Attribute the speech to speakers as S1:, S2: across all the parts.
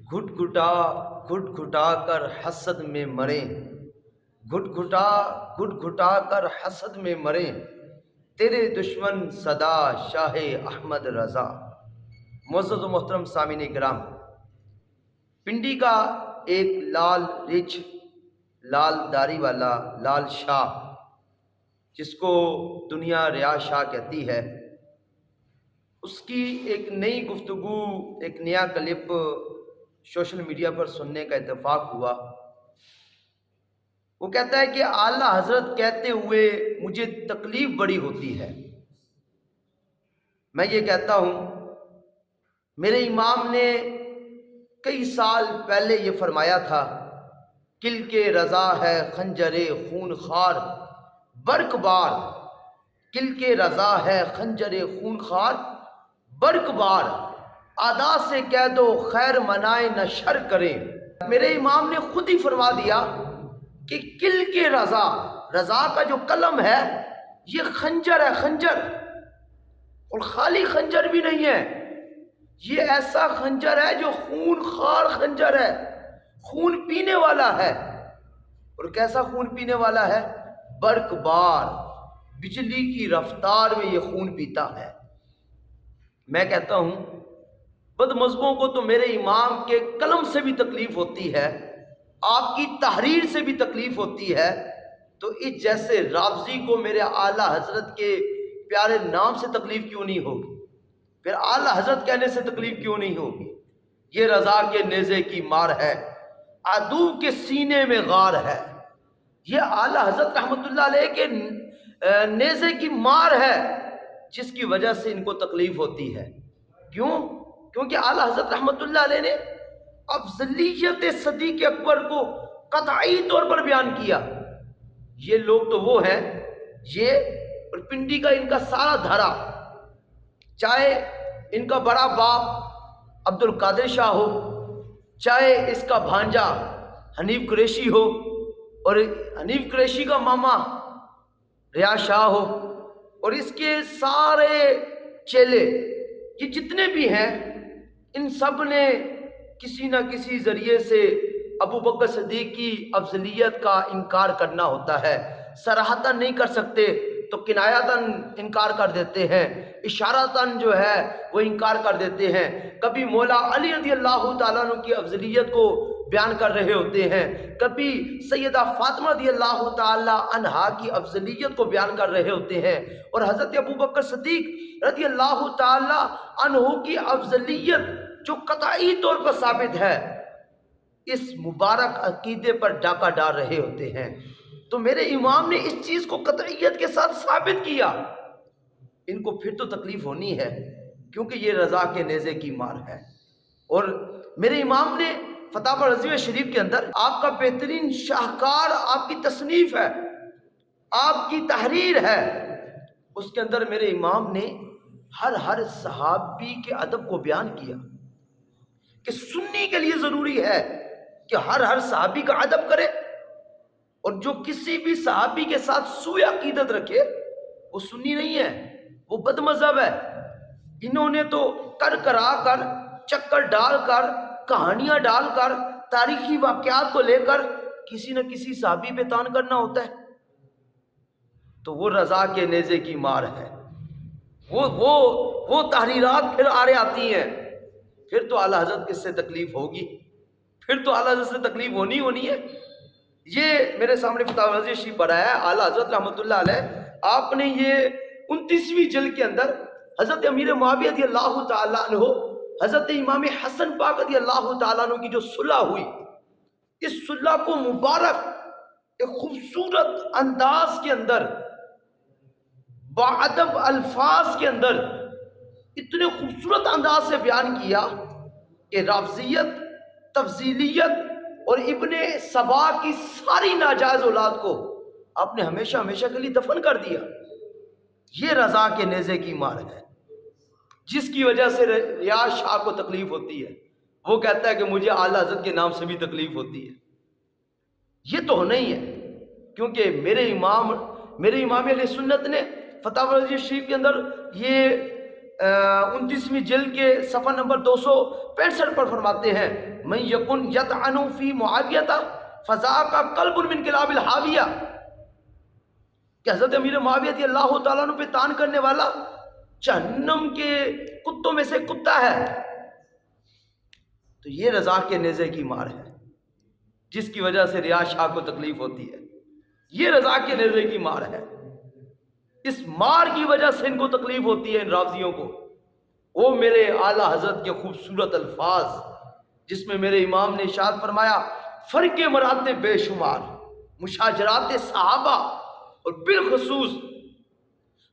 S1: گھٹ گھٹا گھٹ گھٹا کر حسد میں مریں، گھٹ گھٹا گھٹ گھٹا کر حسد میں مریں، تیرے دشمن صدا شاہ احمد رضا۔ معزز و محترم سامعین کرام، پنڈی کا ایک لال رچ، لال داڑھی والا لال شاہ، جس کو دنیا ریاض شاہ کہتی ہے، اس کی ایک نئی گفتگو، ایک نیا کلپ سوشل میڈیا پر سننے کا اتفاق ہوا۔ وہ کہتا ہے کہ اعلیٰ حضرت کہتے ہوئے مجھے تکلیف بڑی ہوتی ہے۔ میں یہ کہتا ہوں، میرے امام نے کئی سال پہلے یہ فرمایا تھا، کل کے رضا ہے خنجر خون خوار برق بار، کل کے رضا ہے خنجر خون خوار برق بار، اعداء سے کہہ دو خیر منائے نہ شر کریں۔ میرے امام نے خود ہی فرما دیا کہ کل کے رضا، رضا کا جو قلم ہے یہ خنجر ہے، خنجر، اور خالی خنجر بھی نہیں ہے، یہ ایسا خنجر ہے جو خون خوار خنجر ہے، خون پینے والا ہے۔ اور کیسا خون پینے والا ہے؟ برق بار، بجلی کی رفتار میں یہ خون پیتا ہے۔ میں کہتا ہوں، بد مذہبوں کو تو میرے امام کے قلم سے بھی تکلیف ہوتی ہے، آپ کی تحریر سے بھی تکلیف ہوتی ہے، تو اس جیسے رافضی کو میرے اعلیٰ حضرت کے پیارے نام سے تکلیف کیوں نہیں ہوگی؟ پھر اعلیٰ حضرت کہنے سے تکلیف کیوں نہیں ہوگی؟ یہ رضا کے نیزے کی مار ہے، عدو کے سینے میں غار ہے۔ یہ اعلیٰ حضرت رحمۃ اللہ علیہ کے نیزے کی مار ہے، جس کی وجہ سے ان کو تکلیف ہوتی ہے۔ کیوں؟ کیونکہ اعلیٰ حضرت رحمۃ اللہ علیہ نے افضلیت صدیق اکبر کو قطعی طور پر بیان کیا۔ یہ لوگ تو وہ ہیں، یہ اور پنڈی کا ان کا سارا دھڑا، چاہے ان کا بڑا باپ عبد القادر شاہ ہو، چاہے اس کا بھانجا حنیف قریشی ہو، اور حنیف قریشی کا ماما ریاض شاہ ہو، اور اس کے سارے چیلے، یہ جتنے بھی ہیں، ان سب نے کسی نہ کسی ذریعے سے ابو بکر صدیق کی افضلیت کا انکار کرنا ہوتا ہے۔ صراحتاً نہیں کر سکتے تو کنایتاً انکار کر دیتے ہیں، اشارتاً جو ہے وہ انکار کر دیتے ہیں۔ کبھی مولا علی رضی اللہ تعالیٰ عنہ کی افضلیت کو بیان کر رہے ہوتے ہیں، کبھی سیدہ فاطمہ رضی اللہ تعالیٰ عنہا کی افضلیت کو بیان کر رہے ہوتے ہیں، اور حضرت ابو بکر صدیق رضی اللہ تعالیٰ عنہ کی افضلیت جو قطعی طور پر ثابت ہے، اس مبارک عقیدے پر ڈاکہ ڈال رہے ہوتے ہیں۔ تو میرے امام نے اس چیز کو قطعیت کے ساتھ ثابت کیا، ان کو پھر تو تکلیف ہونی ہے، کیونکہ یہ رضا کے نیزے کی مار ہے۔ اور میرے امام نے فتاوی رضویہ شریف کے اندر آپ کا بہترین شاہکار، آپ کی تصنیف ہے، آپ کی تحریر ہے، اس کے اندر میرے امام نے ہر صحابی کے ادب کو بیان کیا کہ سنی کے لیے ضروری ہے کہ ہر صحابی کا ادب کرے، اور جو کسی بھی صحابی کے ساتھ سوء عقیدت رکھے وہ سنی نہیں ہے، وہ بد مذہب ہے۔ انہوں نے تو کر کرا کر، چکر ڈال کر، کہانیاں ڈال کر، تاریخی واقعات کو لے کر کسی نہ کسی صحابی پہ تان کرنا ہوتا ہے، تو وہ رضا کے نیزے کی مار ہے۔ وہ تحریرات پھر آڑے آتی ہیں، پھر تو اعلیٰ حضرت کس سے تکلیف ہوگی؟ پھر تو اعلیٰ حضرت سے تکلیف ہونی ہے۔ یہ میرے سامنے فتاوی رضویہ شریف پڑھا ہے اعلیٰ حضرت رحمۃ اللہ علیہ، آپ نے یہ 29ویں جلد کے اندر حضرت امیر معاویہ رضی اللہ تعالیٰ عنہ، حضرت امام حسن پاک رضی اللہ تعالیٰ عنہ کی جو صلح ہوئی، اس صلح کو مبارک ایک خوبصورت انداز کے اندر، باادب الفاظ کے اندر اتنے خوبصورت انداز سے بیان کیا کہ رافضیت، تفضیلیت اور ابن سبا کی ساری ناجائز اولاد کو آپ نے ہمیشہ کے لیے دفن کر دیا۔ یہ رضا کے نیزے کی مار ہے، جس کی وجہ سے ریاض شاہ کو تکلیف ہوتی ہے۔ وہ کہتا ہے کہ مجھے اعلیٰ حضرت کے نام سے بھی تکلیف ہوتی ہے۔ یہ تو ہونا ہی ہے، کیونکہ میرے امام علیہ سنت نے فتاوی رضویہ شریف کے اندر یہ 29ویں جلد کے صفحہ نمبر 265 پر فرماتے ہیں من یکن یطعنو فی معاویہ فذاک قلب من کلاب الحاویہ، کہ حضرت امیر معاویہ رضی اللہ تعالیٰ عنہ پہ تان کرنے والا جہنم کے کتوں میں سے کتا ہے۔ تو یہ رضا کے نیزے کی مار ہے جس کی وجہ سے ریاض شاہ کو تکلیف ہوتی ہے، یہ رضا کے نیزے کی مار ہے، اس مار کی وجہ سے ان کو تکلیف ہوتی ہے، ان رافضیوں کو۔ وہ میرے اعلیٰ حضرت کے خوبصورت الفاظ جس میں میرے امام نے ارشاد فرمایا فرق مراتب بے شمار، مشاجرات صحابہ اور بالخصوص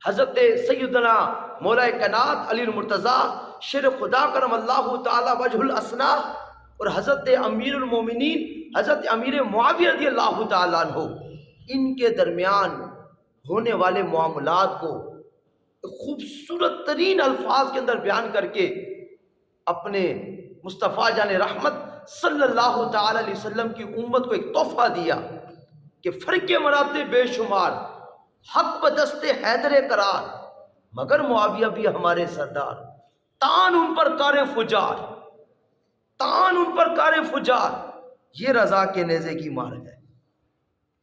S1: حضرت سیدنا مولا کائنات علی المرتضیٰ شیر خدا کرم اللہ تعالی وجہ الاسنا اور حضرت امیر المومنین حضرت امیر معاویہ رضی اللہ تعالیٰ عنہ، ان کے درمیان ہونے والے معاملات کو خوبصورت ترین الفاظ کے اندر بیان کر کے اپنے مصطفیٰ جان رحمت صلی اللہ تعالی علیہ وسلم کی امت کو ایک تحفہ دیا کہ فرق مراتب بے شمار، حق بدست حیدر قرار، مگر معاویہ بھی ہمارے سردار، تان ان پر کار فجار، تان ان پر کار فجار۔ یہ رضا کے نیزے کی مار ہے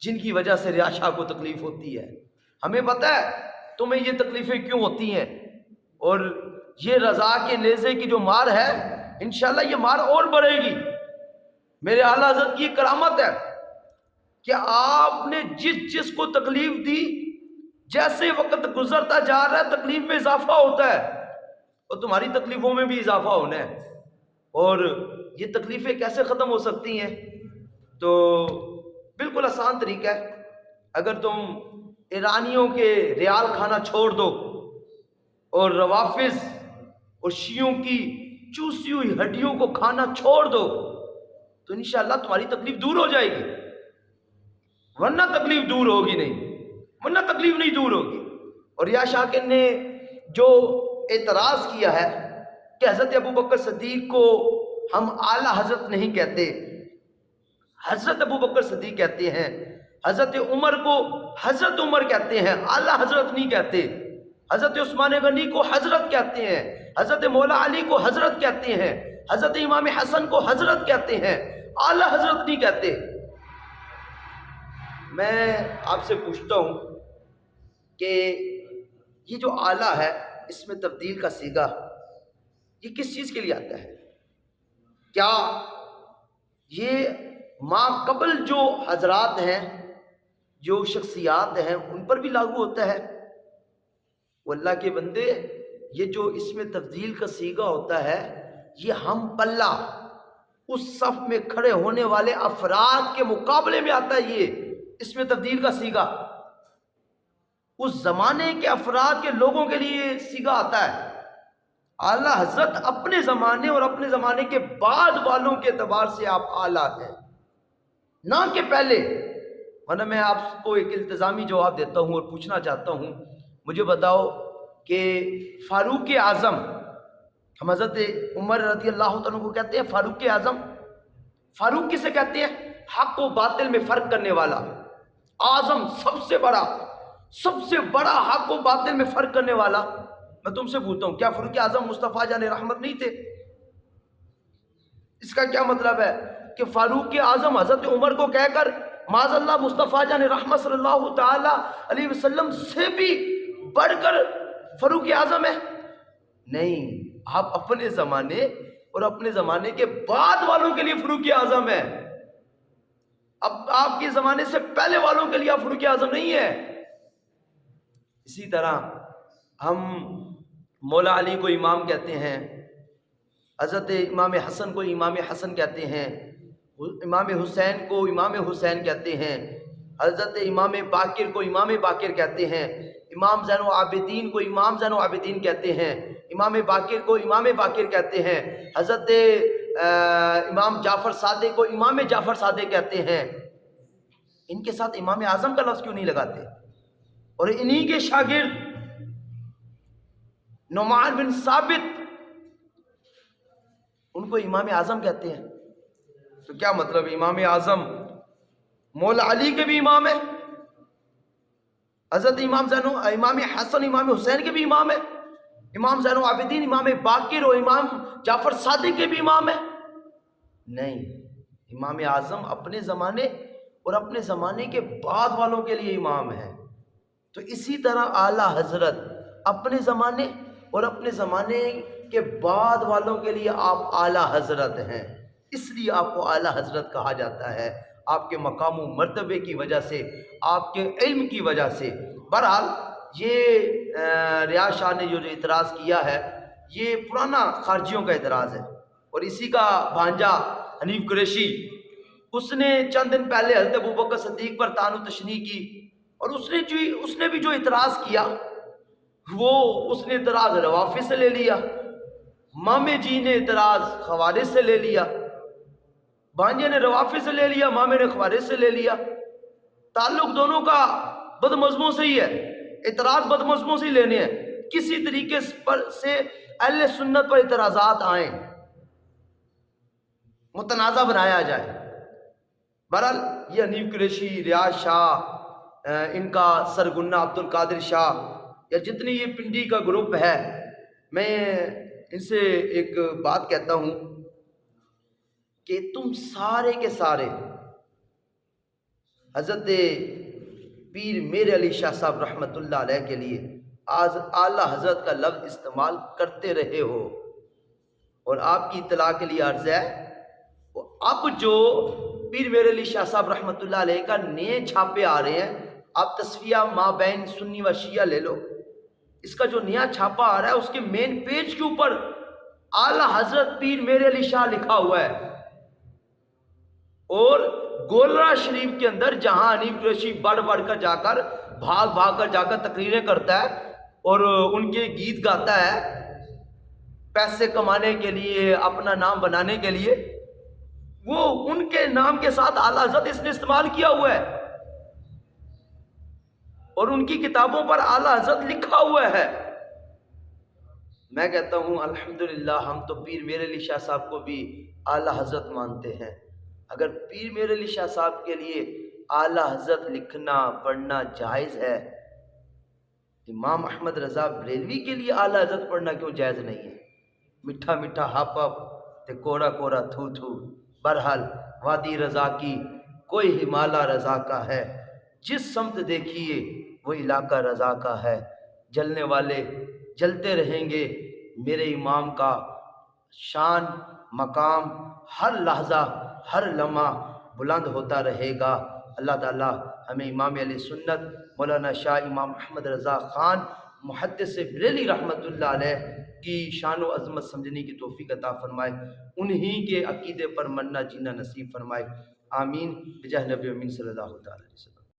S1: جن کی وجہ سے ریاض شاہ کو تکلیف ہوتی ہے۔ ہمیں پتہ ہے تمہیں یہ تکلیفیں کیوں ہوتی ہیں، اور یہ رضا کے نیزے کی جو مار ہے انشاءاللہ یہ مار اور بڑھے گی۔ میرے اعلیٰ حضرت کی کرامت ہے کہ آپ نے جس کو تکلیف دی، جیسے وقت گزرتا جا رہا ہے تکلیف میں اضافہ ہوتا ہے، اور تمہاری تکلیفوں میں بھی اضافہ ہونا ہے۔ اور یہ تکلیفیں کیسے ختم ہو سکتی ہیں؟ تو بالکل آسان طریقہ ہے، اگر تم ایرانیوں کے ریال کھانا چھوڑ دو اور روافظ اور شیعوں کی چوسی ہوئی ہڈیوں کو کھانا چھوڑ دو تو انشاءاللہ تمہاری تکلیف دور ہو جائے گی، ورنہ تکلیف دور ہوگی نہیں، ورنہ تکلیف نہیں دور ہوگی۔ اور ریاض شاہ نے جو اعتراض کیا ہے کہ حضرت ابو بکر صدیق کو ہم اعلیٰ حضرت نہیں کہتے، حضرت ابو بکر صدیق کہتے ہیں، حضرت عمر کو حضرت عمر کہتے ہیں، اعلیٰ حضرت نہیں کہتے، حضرت عثمان غنی کو حضرت کہتے ہیں، حضرت مولا علی کو حضرت کہتے ہیں، حضرت امام حسن کو حضرت کہتے ہیں، اعلیٰ حضرت نہیں کہتے۔ میں آپ سے پوچھتا ہوں کہ یہ جو اعلیٰ ہے اس میں تبدیل کا صیغہ یہ کس چیز کے لیے آتا ہے؟ کیا یہ ماں قبل جو حضرات ہیں، جو شخصیات ہیں، ان پر بھی لاگو ہوتا ہے؟ وہ اللہ کے بندے، یہ جو اس میں تبدیل کا صیغہ ہوتا ہے یہ ہم پلہ اس صف میں کھڑے ہونے والے افراد کے مقابلے میں آتا ہے، یہ اس میں تبدیل کا صیغہ اس زمانے کے افراد کے لوگوں کے لیے صیغہ آتا ہے۔ اعلیٰ حضرت اپنے زمانے اور اپنے زمانے کے بعد والوں کے اعتبار سے آپ اعلیٰ ہیں، نہ کہ پہلے۔ ورنہ میں آپ کو ایک التزامی جواب دیتا ہوں اور پوچھنا چاہتا ہوں، مجھے بتاؤ کہ فاروق اعظم، ہم حضرت عمر رضی اللہ عنہ کو کہتے ہیں فاروق اعظم، فاروق کسے کہتے ہیں؟ حق و باطل میں فرق کرنے والا، اعظم سب سے بڑا حق و باطل میں فرق کرنے والا۔ میں تم سے پوچھتا ہوں، کیا فاروق اعظم مصطفیٰ جان رحمت نہیں تھے؟ اس کا کیا مطلب ہے کہ فاروق اعظم حضرت عمر کو کہہ کر معاذ اللہ مصطفیٰ جان رحمت صلی اللہ تعالی علیہ وسلم سے بھی بڑھ کر فاروق اعظم ہے؟ نہیں، آپ اپنے زمانے اور اپنے زمانے کے بعد والوں کے لیے فاروق اعظم ہے، اب آپ کے زمانے سے پہلے والوں کے لیے آپ فاروق اعظم نہیں ہے۔ اسی طرح ہم مولا علی کو امام کہتے ہیں، حضرت امام حسن کو امام حسن کہتے ہیں، امام حسین کو امام حسین کہتے ہیں، حضرت امام باقر کو امام باقر کہتے ہیں، امام زین العابدین کو امام زین العابدین کہتے ہیں، امام باقر کو امام باقر کہتے ہیں، حضرت امام جعفر صادق کو امام جعفر صادق کہتے ہیں۔ ان کے ساتھ امام اعظم کا لفظ کیوں نہیں لگاتے؟ اور انہی کے شاگرد نعمان بن ثابت ان کو امام اعظم کہتے ہیں۔ تو کیا مطلب؟ امام اعظم مولا علی کے بھی امام ہے، حضرت امام حسن امام حسین کے بھی امام ہے، امام زین العابدین امام باقر اور امام جعفر صادق کے بھی امام ہیں؟ نہیں، امام اعظم اپنے زمانے اور اپنے زمانے کے بعد والوں کے لیے امام ہیں۔ تو اسی طرح اعلیٰ حضرت اپنے زمانے اور اپنے زمانے کے بعد والوں کے لیے آپ اعلیٰ حضرت ہیں، اس لیے آپ کو اعلیٰ حضرت کہا جاتا ہے، آپ کے مقام و مرتبے کی وجہ سے، آپ کے علم کی وجہ سے۔ بہرحال یہ ریاض شاہ نے جو اعتراض کیا ہے یہ پرانا خارجیوں کا اعتراض ہے، اور اسی کا بھانجا حنیف قریشی، اس نے چند دن پہلے حضرت ابوبکر صدیق پر طعن و تشنیع کی، اور اس نے بھی جو اعتراض کیا وہ اس نے اعتراض روافض سے لے لیا، مامے جی نے اعتراض خوارج سے لے لیا، بھانجے نے روافض سے لے لیا، مامے نے خوارج سے لے لیا۔ تعلق دونوں کا بد مذہبوں سے ہی ہے، اعتراض بد مذہبوں سے ہی لینے ہیں، کسی طریقے پر سے اہل سنت پر اعتراضات آئیں، متنازع بنایا جائے۔ بہرحال یہ حنیف قریشی، ریاض شاہ، ان کا سرگنہ عبد القادر شاہ، یا جتنی یہ پنڈی کا گروپ ہے، میں ان سے ایک بات کہتا ہوں کہ تم سارے کے سارے حضرت پیر میر علی شاہ صاحب رحمۃ اللہ علیہ کے لیے آج اعلیٰ حضرت کا لفظ استعمال کرتے رہے ہو، اور آپ کی اطلاع کے لیے عرض ہے، اب جو پیر میر علی شاہ صاحب رحمۃ اللہ علیہ کا نئے چھاپے آ رہے ہیں، آپ تصفیہ ما بین سنی و شیعہ لے لو، اس کا جو نیا چھاپا آ رہا ہے اس کے مین پیج کے اوپر اعلیٰ حضرت پیر میر علی شاہ لکھا ہوا ہے، اور گولرا شریف کے اندر جہاں حنیف قریشی بڑھ کر جا کر بھاگ کر جا کر تقریریں کرتا ہے اور ان کے گیت گاتا ہے پیسے کمانے کے لیے، اپنا نام بنانے کے لیے، وہ ان کے نام کے ساتھ اعلیٰ حضرت اس نے استعمال کیا ہوا ہے، اور ان کی کتابوں پر اعلیٰ حضرت لکھا ہوا ہے۔ میں کہتا ہوں الحمدللہ ہم تو پیر میر علی شاہ صاحب کو بھی اعلیٰ حضرت مانتے ہیں۔ اگر پیر میر علی شاہ صاحب کے لیے اعلیٰ حضرت لکھنا پڑھنا جائز ہے، امام احمد رضا بریلوی کے لیے اعلیٰ حضرت پڑھنا کیوں جائز نہیں ہے؟ میٹھا میٹھا ہپ ہپ تے کوڑا کوڑا تھو تھو، بہرحال وادی رضا کی کوئی ہمالا رضا کا ہے، جس سمت دیکھیے وہ علاقہ رضا کا ہے، جلنے والے جلتے رہیں گے، میرے امام کا شان مقام ہر لحظہ ہر لمحہ بلند ہوتا رہے گا۔ اللہ تعالی ہمیں امام علیہ سنت مولانا شاہ امام احمد رضا خان محدث بریلی رحمۃ اللہ علیہ کی شان و عظمت سمجھنے کی توفیق عطا فرمائے، انہی کے عقیدے پر مرنا جینا نصیب فرمائے، آمین بجاہ نبی امین صلی اللہ تعالی علیہ وسلم۔